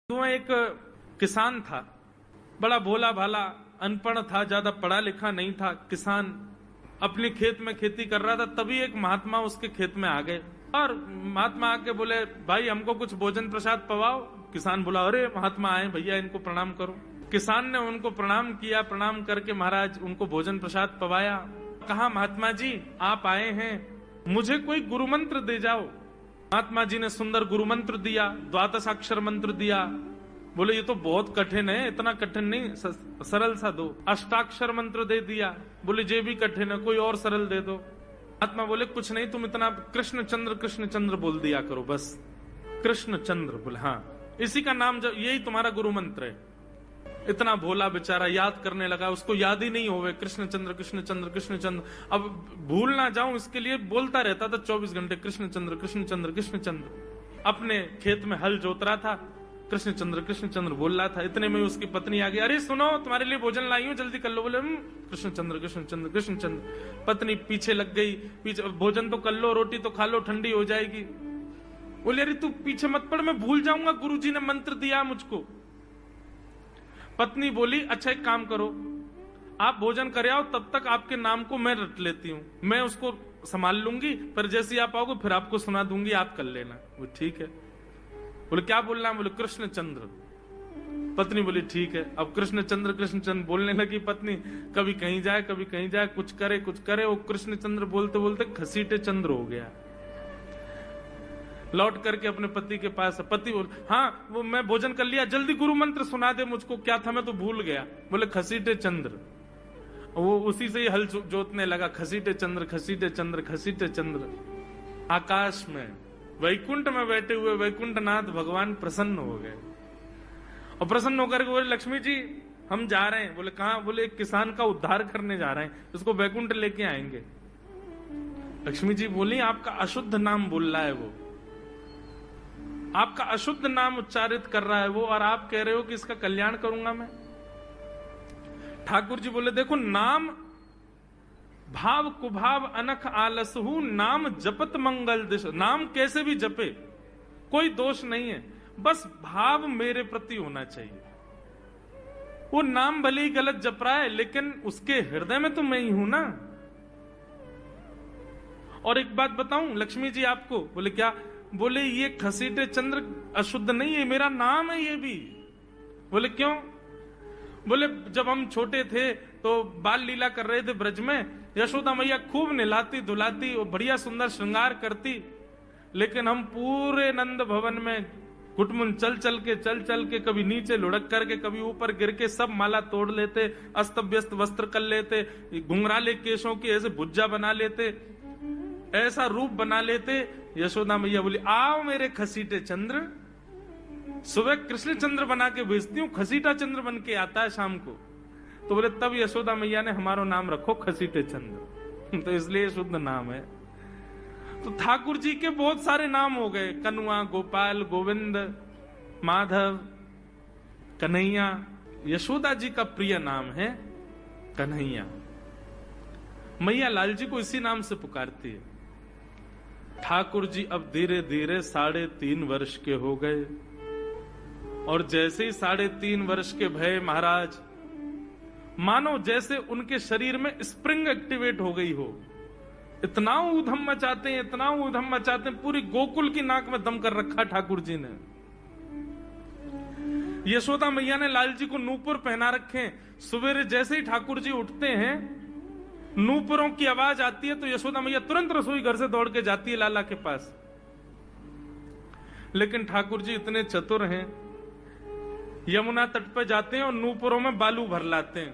तो एक किसान था, बड़ा भोला भाला, अनपढ़ था, ज्यादा पढ़ा लिखा नहीं था। किसान अपने खेत में खेती कर रहा था, तभी एक महात्मा उसके खेत में आ गए और महात्मा आके बोले, भाई हमको कुछ भोजन प्रसाद पवाओ। किसान बोला, अरे महात्मा आए, भैया इनको प्रणाम करो। किसान ने उनको प्रणाम किया, प्रणाम करके महाराज उनको भोजन प्रसाद पवाया। कहा, महात्मा जी आप आए हैं, मुझे कोई गुरु मंत्र दे जाओ। महात्मा जी ने सुंदर गुरु मंत्र दिया, द्वादशाक्षर मंत्र दिया। बोले ये तो बहुत कठिन है, इतना कठिन नहीं, सरल सा दो। अष्टाक्षर मंत्र दे दिया। बोले ये भी कठिन है, कोई और सरल दे दो। महात्मा बोले कुछ नहीं, तुम इतना कृष्ण चंद्र बोल दिया करो बस। कृष्ण चंद्र बोले, हाँ इसी का नाम, जब यही तुम्हारा गुरु मंत्र है। इतना भोला बेचारा याद करने लगा, उसको याद ही नहीं होवे कृष्ण चंद्र कृष्ण चंद्र कृष्ण चंद्र। अब भूल ना जाऊं इसके लिए बोलता रहता था 24 घंटे, कृष्ण चंद्र कृष्ण चंद्र कृष्ण चंद्र। अपने खेत में हल जोत रहा था, कृष्ण चंद्र बोल रहा था। इतने में उसकी पत्नी आ गई, अरे सुनो तुम्हारे लिए भोजन लाई हूं, जल्दी कर लो। बोले कृष्ण चंद्र कृष्ण चंद्र कृष्ण चंद्र। पत्नी पीछे लग गई, पीछे, भोजन तो कर लो, रोटी तो खा लो, ठंडी हो जाएगी। बोले अरे तू पीछे मत पड़, मैं भूल जाऊंगा, गुरुजी ने मंत्र दिया मुझको। पत्नी बोली, अच्छा एक काम करो, आप भोजन कर आओ, तब तक आपके नाम को मैं रट लेती हूँ, मैं उसको संभाल लूंगी, पर जैसे आप आओगे फिर आपको सुना दूंगी, आप कर लेना। वो ठीक है। बोले क्या बोलना है? बोले कृष्ण चंद्र। पत्नी बोली ठीक है। अब कृष्ण चंद्र बोलने लगी पत्नी, कभी कहीं जाए कभी कहीं जाए, कुछ करे। वो कृष्ण चंद्र बोलते बोलते घसीटे चंद्र हो गया। लौट करके अपने पति के पास, पति बोल, हाँ वो मैं भोजन कर लिया, जल्दी गुरु मंत्र सुना दे मुझको, क्या था मैं तो भूल गया। बोले घसीटे चंद्र। वो उसी से ही हल जोतने लगा, घसीटे चंद्र घसीटे चंद्र घसीटे चंद्र। आकाश में वैकुंठ में बैठे हुए वैकुंठनाथ भगवान प्रसन्न हो गए और प्रसन्न होकर के बोले, लक्ष्मी जी हम जा रहे हैं। बोले कहां? बोले एक किसान का उद्धार करने जा रहे हैं, उसको वैकुंठ लेके आएंगे। लक्ष्मी जी बोली, आपका अशुद्ध नाम बोल रहा है वो, आपका अशुद्ध नाम उच्चारित कर रहा है वो, और आप कह रहे हो कि इसका कल्याण करूंगा मैं। ठाकुर जी बोले, देखो नाम भाव कुभाव अनख आलसहु, नाम जपत मंगल दिश। नाम कैसे भी जपे कोई दोष नहीं है, बस भाव मेरे प्रति होना चाहिए। वो नाम भले ही गलत जप रहा है, लेकिन उसके हृदय में तो मैं ही हूं ना। और एक बात बताऊं लक्ष्मी जी आपको। बोले क्या? बोले ये घसीटे चंद्र अशुद्ध नहीं है, मेरा नाम है ये भी। बोले क्यों? बोले जब हम छोटे थे तो बाल लीला कर रहे थे ब्रज में, यशोदा मैया खूब नहलाती धुलाती और बढ़िया सुंदर श्रृंगार करती, लेकिन हम पूरे नंद भवन में घुटमुन चल चल के कभी नीचे लुढ़क करके कभी ऊपर गिर के सब माला तोड़ लेते, अस्त व्यस्त वस्त्र कर लेते, घुंघराले केशों की ऐसे भुज्जा बना लेते, ऐसा रूप बना लेते। यशोदा मैया बोली, आओ मेरे घसीटे चंद्र, सुबह कृष्ण चंद्र बना के भेजती हूँ, घसीटा चंद्र बन के आता है शाम को। तो बोले तब यशोदा मैया ने हमारा नाम रखो घसीटे चंद्र, तो इसलिए शुद्ध नाम है। तो ठाकुर जी के बहुत सारे नाम हो गए, कनुआ, गोपाल, गोविंद, माधव, कन्हैया। यशोदा जी का प्रिय नाम है कन्हैया। मैया लाल जी को इसी नाम से पुकारती है। ठाकुर जी अब धीरे धीरे 3.5 वर्ष के हो गए, और जैसे ही 3.5 वर्ष के भय महाराज, मानो जैसे उनके शरीर में स्प्रिंग एक्टिवेट हो गई हो। इतना ऊधम मचाते हैं, इतना ऊधम मचाते हैं, पूरी गोकुल की नाक में दम कर रखा ठाकुर जी ने। यशोदा मैया ने लाल जी को नूपुर पहना रखे। सवेरे जैसे ही ठाकुर जी उठते हैं, नूपुरों की आवाज आती है तो यशोदा मैया तुरंत रसोई घर से दौड़ के जाती है लाला के पास। लेकिन ठाकुर जी इतने चतुर हैं, यमुना तट पर जाते हैं और नूपुरों में बालू भर लाते हैं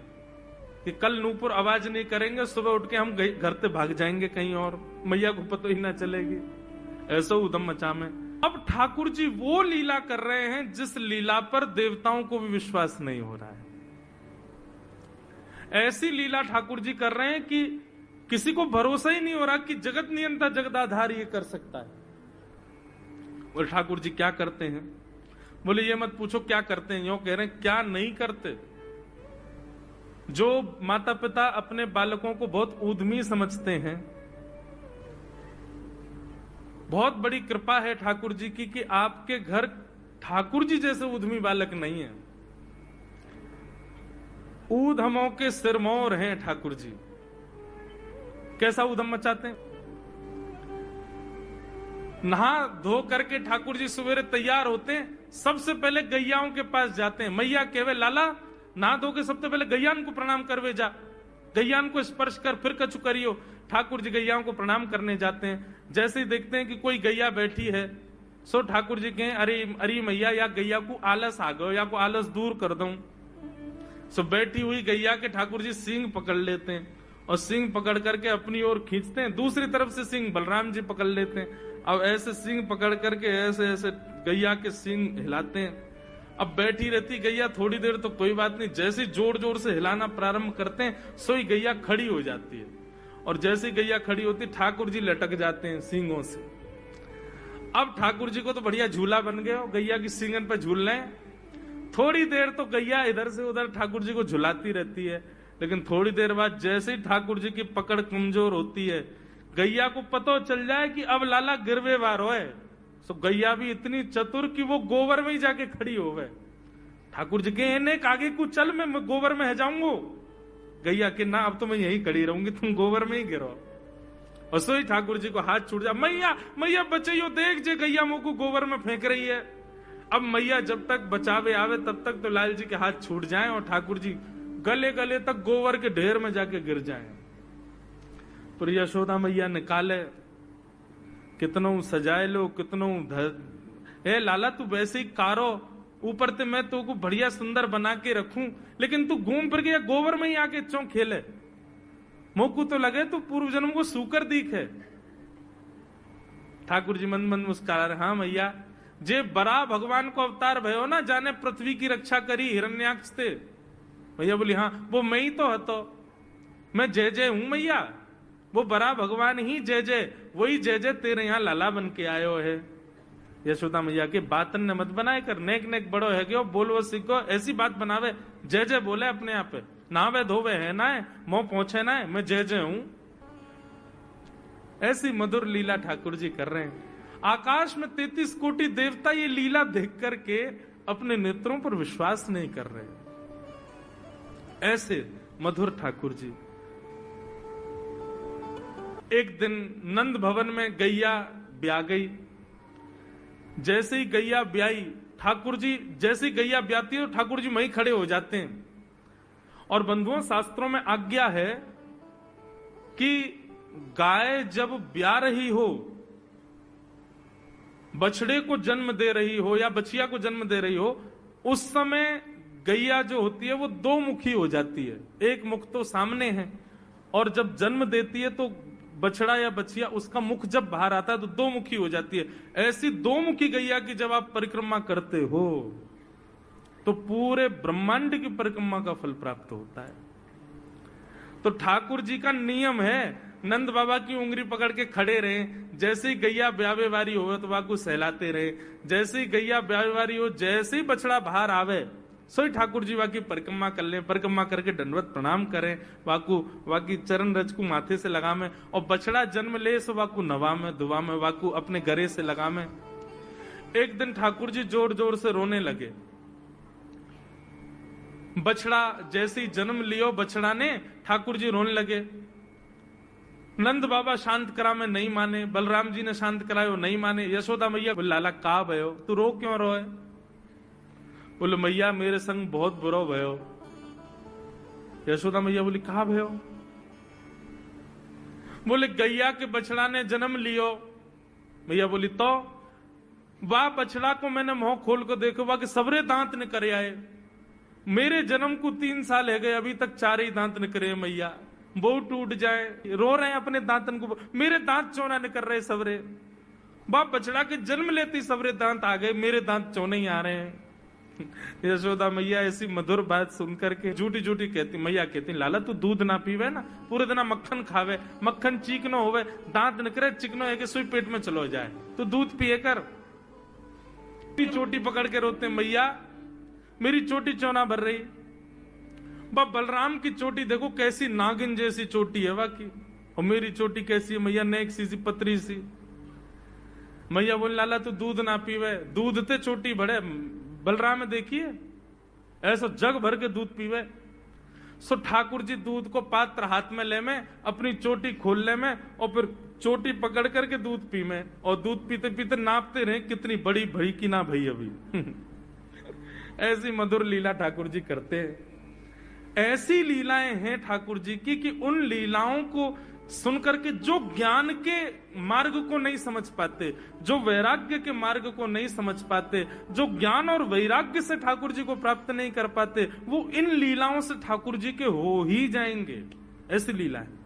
कि कल नूपुर आवाज नहीं करेंगे, सुबह उठ के हम घर से भाग जाएंगे कहीं और, मैया को पता ही ना चलेगी। ऐसा उधम मचा में अब ठाकुर जी वो लीला कर रहे हैं जिस लीला पर देवताओं को भी विश्वास नहीं हो रहा है। ऐसी लीला ठाकुर जी कर रहे हैं कि किसी को भरोसा ही नहीं हो रहा कि जगत नियंता जगदाधार ये कर सकता है। और ठाकुर जी क्या करते हैं? बोले ये मत पूछो क्या करते हैं, यूं कह रहे हैं क्या नहीं करते। जो माता पिता अपने बालकों को बहुत ऊधमी समझते हैं, बहुत बड़ी कृपा है ठाकुर जी की कि आपके घर ठाकुर जी जैसे उद्यमी बालक नहीं है। ऊधमों के सिरमौर हैं ठाकुर जी। कैसा उधम मचाते हैं? नहा धो करके ठाकुर जी सवेरे तैयार होते हैं, सबसे पहले गैयाओं के पास जाते हैं। मैया कहवे लाला नहा धो के सबसे पहले गैयान को प्रणाम करवे जा, गैयान को स्पर्श कर फिर कछु करियो। ठाकुर जी गैयाओं को प्रणाम करने जाते हैं। जैसे ही देखते हैं कि कोई गैया बैठी है, सो ठाकुर जी कहें अरे अरे मैया या गैया को आलस आ गयो, या को आलस दूर कर दूं। सो बैठी हुई गैया के ठाकुर जी सींग पकड़ लेते हैं और सींग पकड़ करके अपनी ओर खींचते हैं, दूसरी तरफ से सींग बलराम जी पकड़ लेते हैं। अब ऐसे सींग पकड़ करके ऐसे ऐसे गैया के सींग हिलाते हैं। अब बैठी रहती गैया थोड़ी देर तो कोई बात नहीं, जैसे जोर जोर से हिलाना प्रारंभ करते हैं सोई गैया खड़ी हो जाती है, और जैसे गैया खड़ी होती ठाकुर जी लटक जाते हैं सींगों से। अब ठाकुर जी को तो बढ़िया झूला बन गया, गैया की सींगन पे झूल रहे हैं। थोड़ी देर तो गैया इधर से उधर ठाकुर जी को झुलाती रहती है, लेकिन थोड़ी देर बाद जैसे ही ठाकुर जी की पकड़ कमजोर होती है, गैया को पता चल जाए कि अब लाला गिरवे वार है, तो गैया भी इतनी चतुर कि वो गोबर में ही जाके खड़ी हो गए। ठाकुर जी के आगे को चल, मैं गोबर में है जाऊंगो। गैया के ना अब तो मैं यही खड़ी रहूंगी, तुम गोबर में ही गिरो। और सोई ठाकुर जी को हाथ छूट जा, मैया मैया बचाइयो, देख जे गैया मुंह को गोबर में फेंक रही है। अब मैया जब तक बचावे आवे तब तक तो लाल जी के हाथ छूट जाएं और ठाकुर जी गले गले तक गोबर के ढेर में जाके गिर जाएं। पर यशोदा मैया निकाले, कितनों सजाए लो, कितनों ए लाला तू वैसे ही कारो, ऊपर ते मैं तो को बढ़िया सुंदर बना के रखूं, लेकिन तू घूम फिर के गोबर में ही आके चौं खेले। मोकू तो लगे तू पूर्व जन्म को सूकर दीख है। ठाकुर जी मन मन मुस्कुरा रहे, हाँ मैया जे बरा भगवान को अवतार भयो ना, जाने पृथ्वी की रक्षा करी हिरण्याक्ष से। मैया बोली हाँ वो मैं ही तो हतो, मैं जय जय हूं मैया, वो बरा भगवान ही जय जय, वही जय जय तेरे यहाँ लाला बन के आयो है। यशोदा मैया के बातन ने मत बनाए कर, नेक नेक बड़ो है क्यों बोलवो सीखो, ऐसी बात बनावे, जय जय बोले अपने आप पे, नावे धोवे है ना है, मोह पहुंचे ना है, मैं जय जय हूं। ऐसी मधुर लीला ठाकुर जी कर रहे हैं। आकाश में 33 कोटि देवता ये लीला देख करके अपने नेत्रों पर विश्वास नहीं कर रहे, ऐसे मधुर ठाकुर जी। एक दिन नंद भवन में गैया ब्याह गई। जैसे ही गैया ब्याई, ठाकुर जी जैसे ही गैया ब्याती है ठाकुर जी वहीं खड़े हो जाते हैं। और बंधुओं शास्त्रों में आज्ञा है कि गाय जब ब्याह रही हो, बछड़े को जन्म दे रही हो या बछिया को जन्म दे रही हो, उस समय गैया जो होती है वो दो मुखी हो जाती है। एक मुख तो सामने है, और जब जन्म देती है तो बछड़ा या बछिया उसका मुख जब बाहर आता है तो दो मुखी हो जाती है। ऐसी दो मुखी गैया की जब आप परिक्रमा करते हो तो पूरे ब्रह्मांड की परिक्रमा का फल प्राप्त होता है। तो ठाकुर जी का नियम है, नंद बाबा की उंगली पकड़ के खड़े रहे, जैसे ही गैया ब्यावे वारी हो तो वाकू सहलाते रहे, जैसे ही गैया ब्यावे वारी हो, जैसे ही बछड़ा बाहर आवे सोई ठाकुर जी वाकी परिक्रमा कर ले, परिक्रमा करके दंडवत प्रणाम करें, वाकू वाकी चरण रज को माथे से लगा में, और बछड़ा जन्म ले सो वाकू नवा में दुआ में, वाकू अपने गरे से लगा में। एक दिन ठाकुर जी जोर जोर से रोने लगे। बछड़ा जैसे ही जन्म लियो बछड़ा ने, ठाकुर जी रोने लगे। नंद बाबा शांत करा में नहीं माने, बलराम जी ने शांत करायो नहीं माने। यशोदा मैया बोले लाला का भयो, तू रो क्यों रोए? बोले मैया मेरे संग बहुत बुरो भयो। यशोदा मैया बोली कहा भयो? बोले गैया के बछड़ा ने जन्म लियो। मैया बोली तो वाह बछड़ा को मैंने मुंह खोल को देखो, वाह के सबरे दांत निकरे आए, मेरे जन्म को 3 साल है गए, अभी तक 4 ही दांत निकरे। मैया वो टूट जाए, रो रहे हैं अपने दांतन को, मेरे दांत चौना निकल रहे सबरे। बाप बछड़ा के जन्म लेते सबरे दांत आ गए, मेरे दांत चौने ही आ रहे हैं। यशोदा मैया ऐसी मधुर बात सुनकर के झूठी झूठी कहती, मैया कहती लाला तू दूध ना पीवे ना, पूरे दिन मक्खन खावे, मक्खन चीकनो होवे, दांत निकरे चिकनो है कि सुई पेट में चलो जाए, तू दूध पिए कर। चोटी पकड़ के रोते, मैया मेरी चोटी चौना भर रही। बलराम की चोटी देखो कैसी नागिन जैसी चोटी है वाकई, और मेरी चोटी कैसी है मैया, नेक सी पतरी सी। मैया बोले लाला तू दूध ना पीवे, दूध ते छोटी बड़े बलराम देखिए ऐसा जग भर के दूध पीवे। सो ठाकुर जी दूध को पात्र हाथ में ले में, अपनी चोटी खोल ले में, और फिर चोटी पकड़ करके दूध पी में, और दूध पीते पीते नापते रहे कितनी बड़ी भई कि ना भई अभी। ऐसी मधुर लीला ठाकुर जी करते हैं। ऐसी लीलाएं हैं ठाकुर जी की कि उन लीलाओं को सुनकर के जो ज्ञान के मार्ग को नहीं समझ पाते, जो वैराग्य के मार्ग को नहीं समझ पाते, जो ज्ञान और वैराग्य से ठाकुर जी को प्राप्त नहीं कर पाते, वो इन लीलाओं से ठाकुर जी के हो ही जाएंगे। ऐसी लीला है।